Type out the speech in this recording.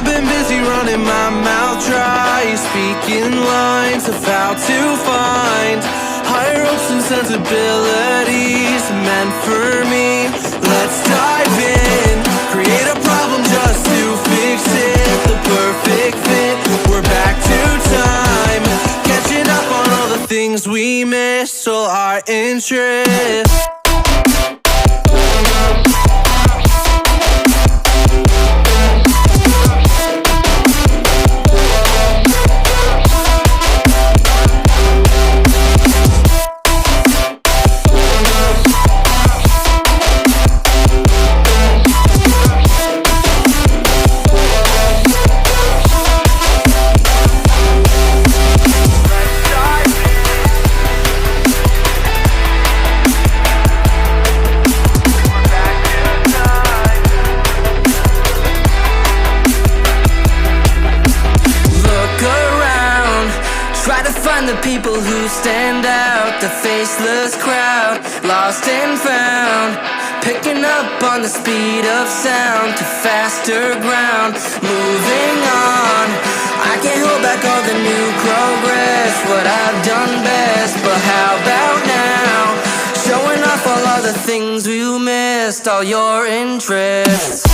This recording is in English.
I've been busy running my mouth dry, speaking lines of how to find higher hopes and sensibilities meant for me. Let's dive in, create a problem just to fix it. The perfect fit, we're back to time, catching up on all the things we missed, all our interests. Try to find the people who stand out, the faceless crowd, lost and found, picking up on the speed of sound to faster ground, moving on. I can't hold back all the new progress, what I've done best, but how about now? Showing off all the things we missed, all your interests.